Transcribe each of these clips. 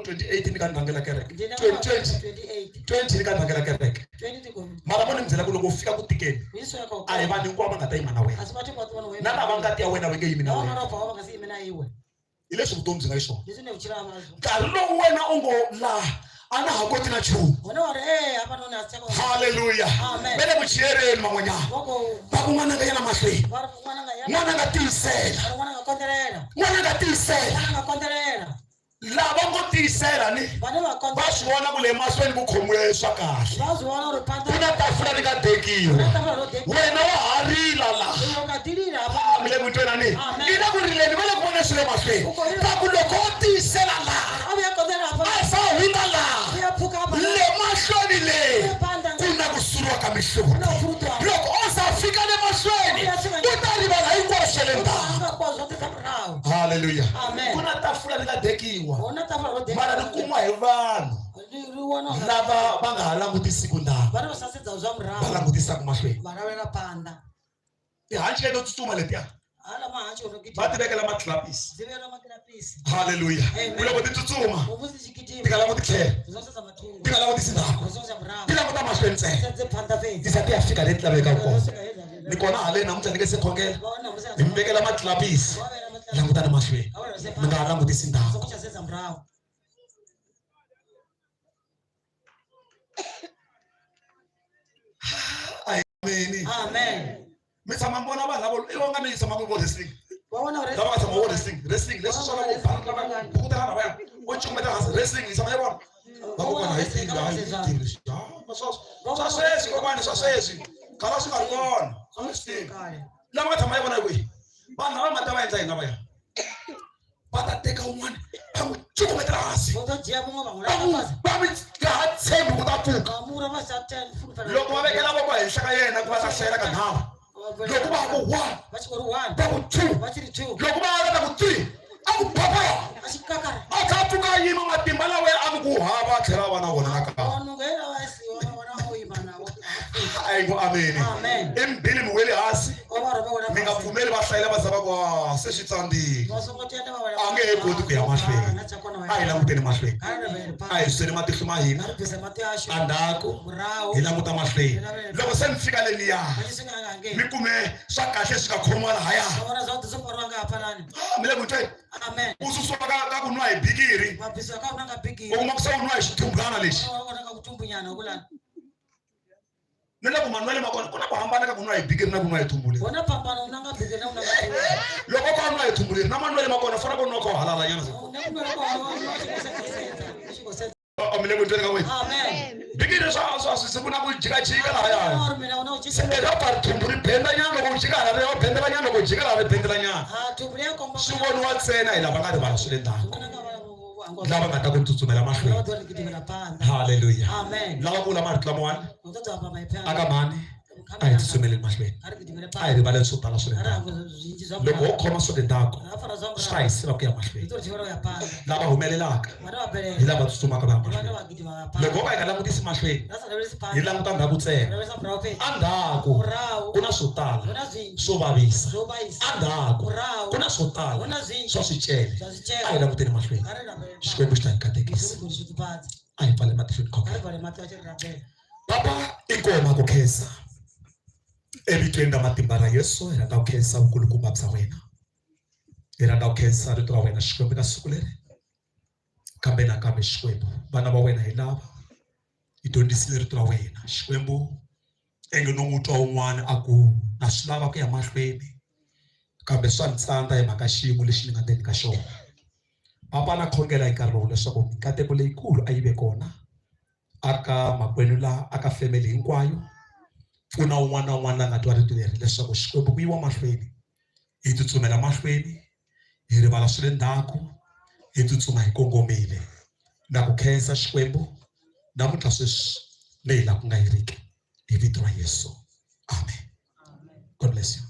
28 nikandangela kereke. 20 nikandangela kereke. Mara vona mzela ku loko ufika ku tikeni. A hi vanhu hinkwavo nga ta yima na wena. Na lava nga ti ya wena wenge yimi na wena. Ile swi vutomi byi nga yiswo. Nkarhi lowu wena u ngo la ana ha koti na chumu. Hallelujah. Bele ku chiyereni man'wanyana. Va ku n'wana nga yana mahlweni. N'wana nga tiyisela. N'wana nga tiyisela. Lava ngo tiyisela ni va swi vona ku le mahlweni ku khomiwe swa kahle. Ku na tafula ri nga dekiwa. Wena wa ha rila la. Mi le ku tweni ni. Ina ku rileni va le ku vona swi le mahlweni. Va ku loko u tiyisela la a sa hundza la le mahlweni le ku na ku suriwa ka mihloti. Loko o sa fika le mahlweni u ta rivala hinkwaswo le ndzhaku. Hallelujah. Ku na tafula ri nga dekiwa. Mara ri kumiwa hi vanhu lava va nga ha langutisiki ndhawu. Va langutisaka mahlweni. Tihanci leto tsutsuma letiya va ti vekela matlapisi. Hallelujah. Ku loko ti tsutsuma ti nga languti tlhelo, ti nga langutisi ndhawu, ti languta mahlweni ntsena. Ti za ti ya fika leti lavekaka kona. Ni kona haleni namuntlha ni nge se khongela ni mi vekela matlapisi. Langutani mahlweni, mi nga langutisi ndhawu. Amen. Mi tshama mbona vanhu lavo i vanga mi tshama ku vo wrestling. Lava nga tshama vo wrestling leswi swa lavo bana ku ta na vaya o chumeta hansi wrestling yi tshama yi vona. Va ku vona hi tirhi la hi tirhi. Swa sweswi kokwana swa sweswi khala swi nga ri kona. Lava nga tshama yi vona kwihi vanhu lava nga ta va endla hina vaya va ta teka un'wana va n'wi cukumetela hansi va mi nga ha tshembi ku ta pfuka. Loko va vekela voko henhla ka yena ku va ta hlayela ka nhamu. Loko va ku 1 va ku 2 loko va ha ku 3 a ku papa a kha pfuka yima matimba lawa a ku hava a tlhela va na vona nakambe. Ayigo amen. Embili mi wele hansi mi nga pfumeli va hlayela va zava ku se swi tsandile a nge he koti ku ya mahlweni. A hi languteni mahlweni, a hi suseni matihlo ma hina endzhaku hi languta mahlweni. Loko se mi fika leniya mi kume swa kahle swi nga khomiwa lahaya mi le ku tweni u susiwa ka ku nwa hi bikiri u kuma ku se u nwa hi xitumbana lexi. Ni le ku manwele ma kona ku na ku hambana ka ku nwa hi bikiri na ku nwa hi thumbuleni. Loko ka nwa hi thumbuleni na manwele ma kona fana ku nwa ka halala nyana. Mi le ku tweni ka wena bikiri swa swi na ku jikajika lahaya. Se ra par thumbuli benda nyana loko u jika hala ri bendela nyana loko u jika hala ri bendela nyana. Swi voniwa ntsena hi lava nga rivala swi le ndzhaku. Lava nga ta ku tsutsumela mahlweni. Hallelujah. Lava ku lama ritlamo wani aka mani a hi tsutsumeleni mahlweni, a hi rivaleni swo tala swi le ndzhaku. Loko ho khoma swo le ndzhaku swi ta hi siva ku ya mahlweni. Lava humelelaka hi lava tsutsumaka va ya mahlweni. Loko ho ka hi nga langutisi mahlweni hi languta ndhaku ntsena, endzhaku ku na swo tala swo vavisa, endzhaku ku na swo tala swa swicele. A hi languteni mahlweni. Xikwembu xi ta hi katekisa. A hi pfale matihlo khongela. Papa inkomo ku khensa evitweni ra matimba ra Yesu. Hi rhandza ku khensa vukulukumba bya wena, hi rhandza ku khensa rito ra wena Xikwembu ka siku leri. Kambe nakambe Xikwembu vana va wena hi lava hi dyondzisile rito ra wena Xikwembu. Enge no n'wi twa un'wana a ku na swi lava ku ya mahlweni kambe swa ni tsandza hi mhaka xiyimo lexi ni nga ndzeni ka xona. Papa na khongela hi nkarhi lowu leswaku mikateko leyikulu a yi ve kona aka makwenu la aka family hinkwayo. Pfuna un'wana na un'wana la nga twa rito leri leswaku Xikwembu ku yiwa mahlweni hi tsutsumela mahlweni hi rivala swi le ndzhaku hi tsutsuma hi kongomile na ku khensa Xikwembu namuntlha sweswi leyi la ku nga yiriki hi vito ra Yesu. Amen. God bless you.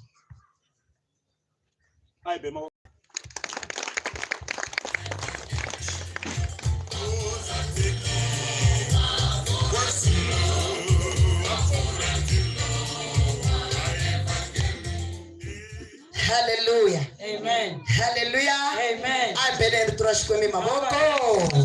Hallelujah. Amen. Hallelujah. Amen. I'm better to trust Xikwembu maboko.